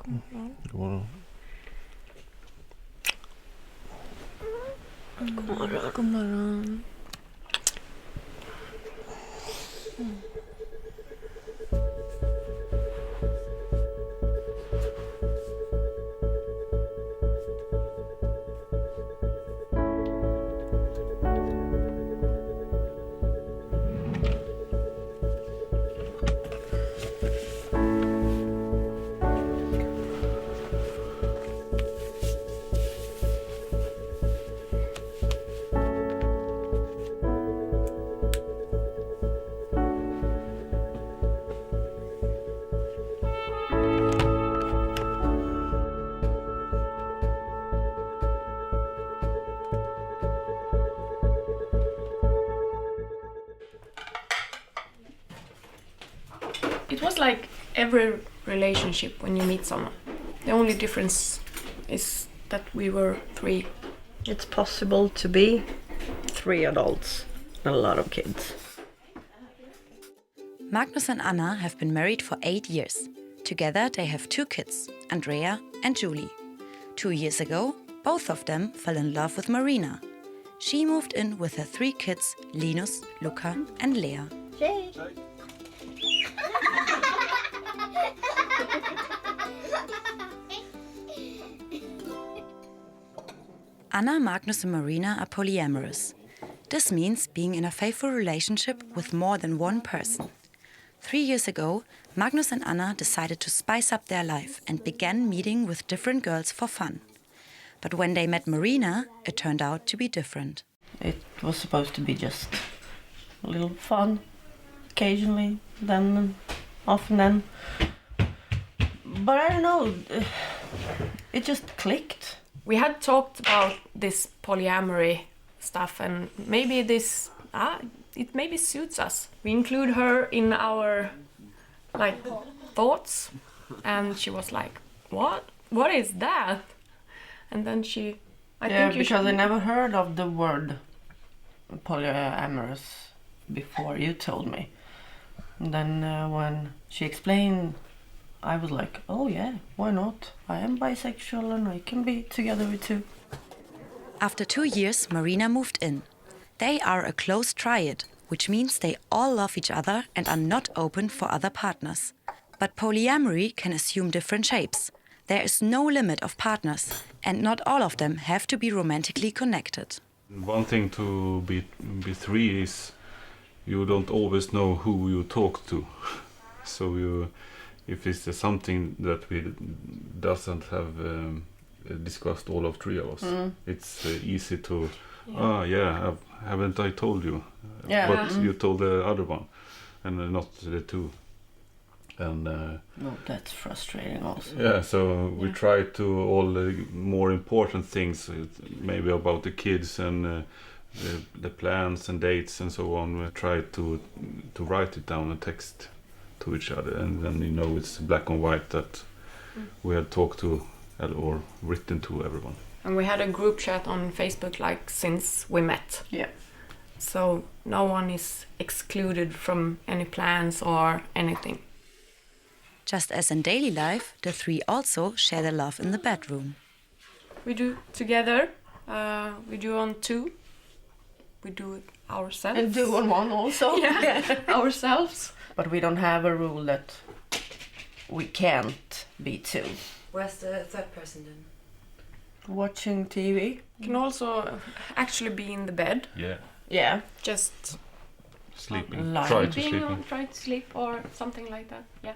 God morgon. God morgon. It was like every relationship when you meet someone. The only difference is that we were 3. It's possible to be 3 adults and a lot of kids. Magnus and Anna have been married for 8 years. Together they have 2 kids, Andrea and Julie. 2 years ago, both of them fell in love with Marina. She moved in with her 3 kids, Linus, Luca and Lea. Anna, Magnus and Marina are polyamorous. This means being in a faithful relationship with more than one person. 3 years ago, Magnus and Anna decided to spice up their life and began meeting with different girls for fun. But when they met Marina, it turned out to be different. It was supposed to be just a little fun, occasionally, then, often then. But I don't know, it just clicked. We had talked about this polyamory stuff, and maybe this it maybe suits us. We include her in our thoughts, and she was like, what is that? And then I never heard of the word polyamorous before you told me. And then when she explained, I was like, oh yeah, why not? I am bisexual and I can be together with 2. After 2 years, Marina moved in. They are a close triad, which means they all love each other and are not open for other partners. But polyamory can assume different shapes. There is no limit of partners, and not all of them have to be romantically connected. One thing to be 3 is you don't always know who you talk to. So if it's something that we doesn't have discussed all of 3 of us, it's easy to, haven't I told you? But you told the other one, and not the 2. And no, that's frustrating also. Yeah, so we try to all the more important things, maybe about the kids and the plans and dates and so on. We try to write it down in text to each other, and then it's black and white that we had talked to or written to everyone. And we had a group chat on Facebook since we met. Yeah. So no one is excluded from any plans or anything. Just as in daily life, the 3 also share their love in the bedroom. We do together, we do on 2, we do it ourselves. And do on 1 also. Yeah, ourselves. But we don't have a rule that we can't be 2. Where's the third person then? Watching TV. Can also actually be in the bed. Yeah. Yeah. Just sleeping. Try to sleep or something like that. Yeah.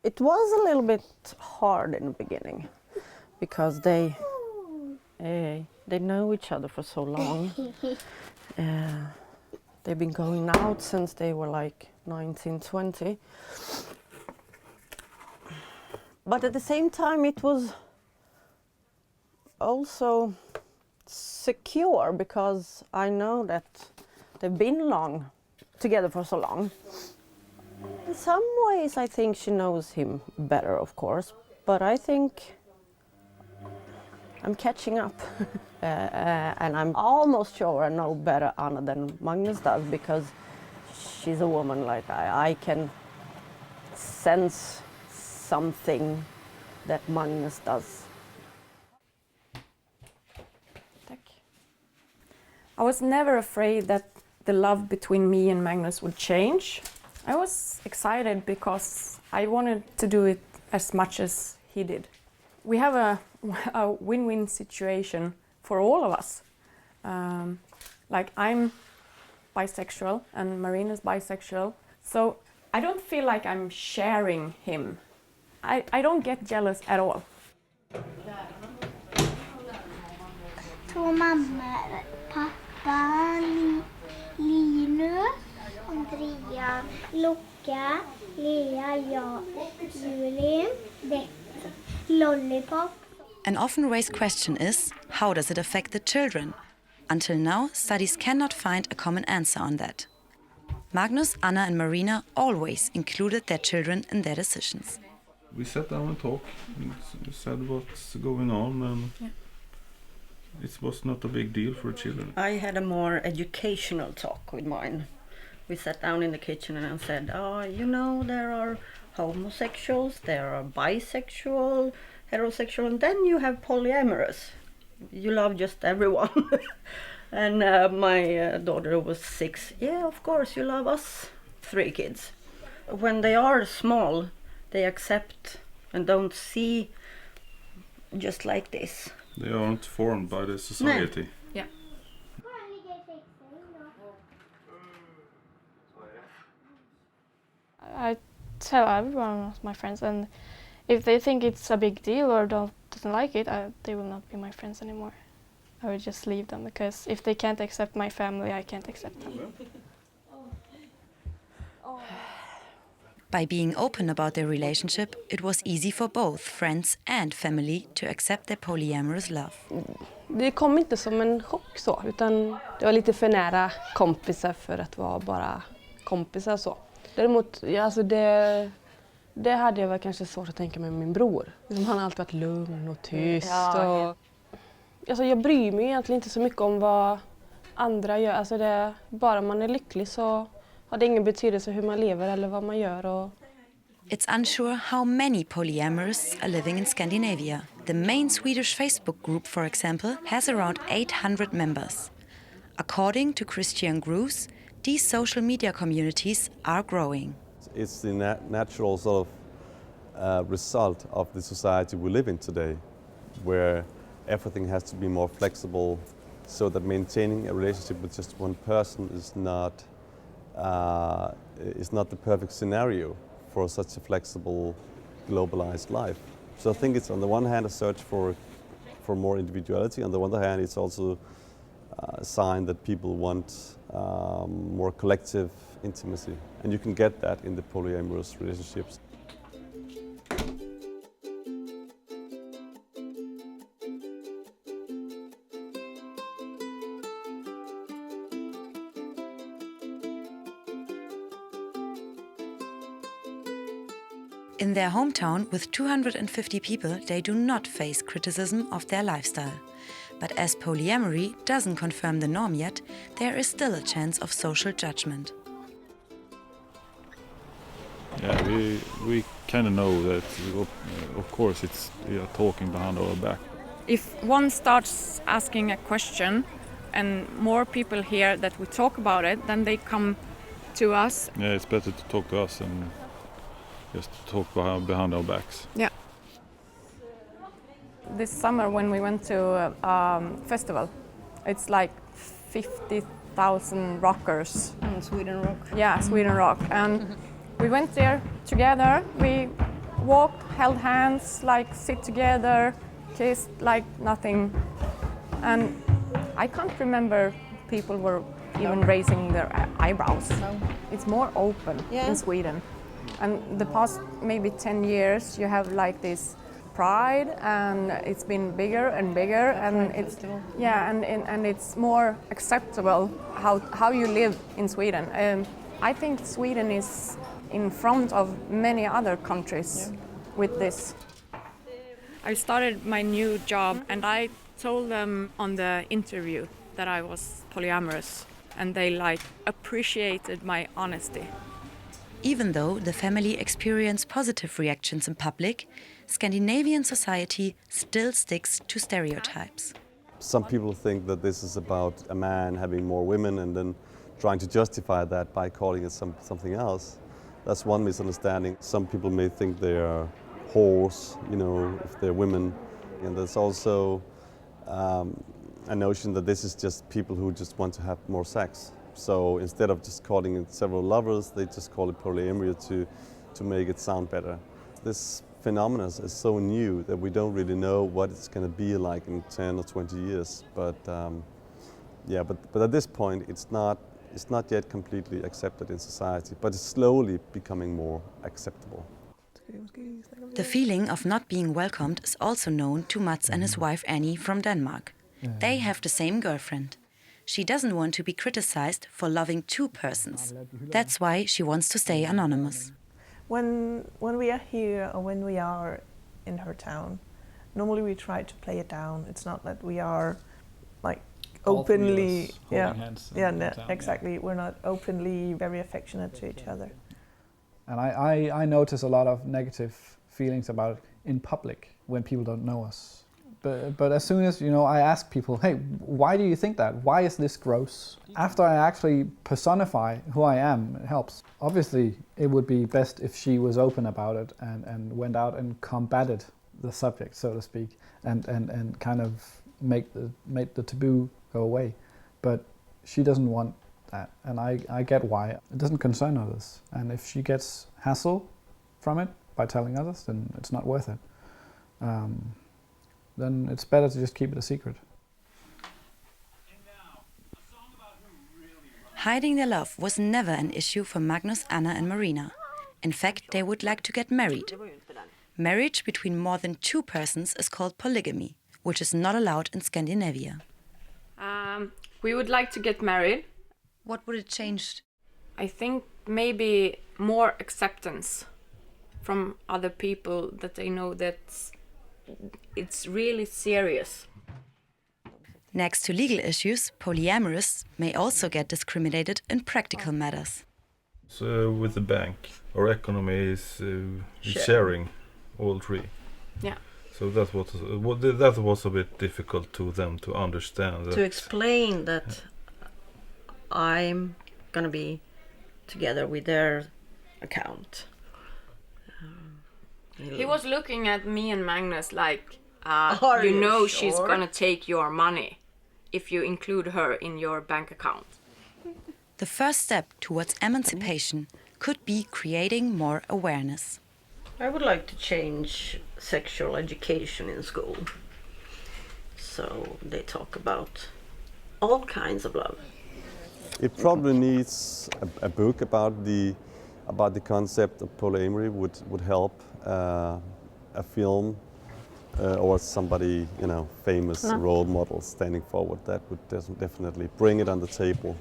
It was a little bit hard in the beginning because they know each other for so long. They've been going out since they were like 19, 20. But at the same time it was also secure because I know that they've been together for so long. In some ways I think she knows him better, of course, but I think I'm catching up. And I'm almost sure I know better Anna than Magnus does, because she's a woman like I can sense something that Magnus does. I was never afraid that the love between me and Magnus would change. I was excited because I wanted to do it as much as he did. We have a win-win situation for all of us. Like, I'm bisexual and Marina's bisexual, so I don't feel like I'm sharing him. I don't get jealous at all. Två mammor, pappa, Linus, Andrea, Luca, Lea, jag, Julie, Lollipop. An often raised question is, how does it affect the children? Until now, studies cannot find a common answer on that. Magnus, Anna and Marina always included their children in their decisions. We sat down and talked, and said what's going on, and it was not a big deal for children. I had a more educational talk with mine. We sat down in the kitchen and I said, you know, there are homosexuals, there are bisexual, heterosexual, and then you have polyamorous. You love just everyone. And my daughter was 6. Yeah, of course, you love us 3 kids. When they are small, they accept and don't see just like this. They aren't formed by the society. Yeah. I tell everyone, my friends, and if they think it's a big deal or doesn't like it, they will not be my friends anymore. I would just leave them, because if they can't accept my family, I can't accept them. By being open about their relationship, it was easy for both friends and family to accept their polyamorous love. Det kom inte som en chock så, utan det var lite för nära kompisar för att vara bara kompisar så. Däremot, alltså det hade jag väl kanske svårt att tänka med min bror. Han har alltid varit lugn och tyst. Ja. Alltså jag bryr mig egentligen inte så mycket om vad andra gör. Alltså bara man är lycklig så har det ingen betydelse hur man lever eller vad man gör. It's unsure how many polyamorous are living in Scandinavia. The main Swedish Facebook group, for example, has around 800 members. According to Christian Grues, these social media communities are growing. It's the natural sort of result of the society we live in today, where everything has to be more flexible, so that maintaining a relationship with just one person is not the perfect scenario for such a flexible, globalized life. So I think it's on the one hand a search for more individuality, on the other hand it's also a sign that people want more collective intimacy. And you can get that in the polyamorous relationships. In their hometown, with 250 people, they do not face criticism of their lifestyle. But as polyamory doesn't confirm the norm yet, there is still a chance of social judgment. Yeah, we kind of know that, of course, we are talking behind our back. If one starts asking a question and more people hear that we talk about it, then they come to us. Yeah, it's better to talk to us than just talk behind our backs. Yeah. This summer when we went to a festival, it's like 50,000 rockers. Sweden Rock. Yeah, Sweden Rock. And we went there together. We walked, held hands, like sit together, kissed like nothing. And I can't remember people were even raising their eyebrows. No. It's more open in Sweden. And the past maybe 10 years you have like this pride, and it's been bigger and bigger, and it's and it's more acceptable how you live in Sweden. I think Sweden is in front of many other countries with this. I started my new job and I told them on the interview that I was polyamorous, and they appreciated my honesty. Even though the family experienced positive reactions in public, Scandinavian society still sticks to stereotypes. Some people think that this is about a man having more women and then trying to justify that by calling it something else. That's one misunderstanding. Some people may think they are whores, if they're women. And there's also a notion that this is just people who just want to have more sex. So instead of just calling it several lovers, they just call it polyamory to make it sound better. This phenomenon is so new that we don't really know what it's going to be like in 10 or 20 years. But but at this point, it's not yet completely accepted in society, but it's slowly becoming more acceptable. The feeling of not being welcomed is also known to Mats and his wife Annie from Denmark. They have the same girlfriend. She doesn't want to be criticized for loving two persons. That's why she wants to stay anonymous. When we are here or when we are in her town, normally we try to play it down. It's not that we are openly, exactly. We're not openly very affectionate to each other. And I notice a lot of negative feelings about it in public when people don't know us. But as soon as, I ask people, hey, why do you think that? Why is this gross? After I actually personify who I am, it helps. Obviously, it would be best if she was open about it and went out and combated the subject, so to speak, and kind of made the taboo go away. But she doesn't want that, and I get why. It doesn't concern others. And if she gets hassle from it by telling others, then it's not worth it. Then it's better to just keep it a secret. Hiding their love was never an issue for Magnus, Anna and Marina. In fact, they would like to get married. Marriage between more than two persons is called polygamy, which is not allowed in Scandinavia. We would like to get married. What would it change? I think maybe more acceptance from other people, that they know that it's really serious. Next to legal issues, polyamorous may also get discriminated in practical matters. So with the bank, our economy is sharing all three. Yeah. So that was a bit difficult to them to understand. To explain that I'm gonna be together with their account. He was looking at me and Magnus like, Are you sure? She's gonna take your money if you include her in your bank account. The first step towards emancipation could be creating more awareness. I would like to change sexual education in school. So they talk about all kinds of love. It probably needs a book about the concept of polyamory would help. A film or somebody, famous role model standing forward, that would definitely bring it on the table.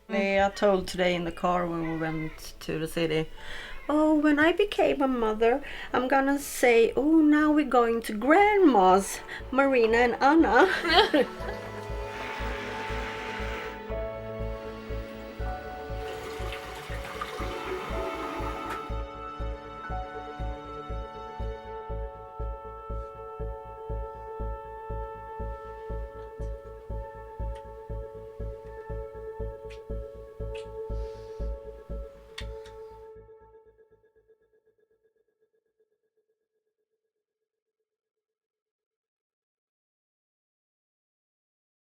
They are told today in the car when we went to the city, oh, when I became a mother, I'm gonna say, oh, now we're going to grandma's, Marina and Anna.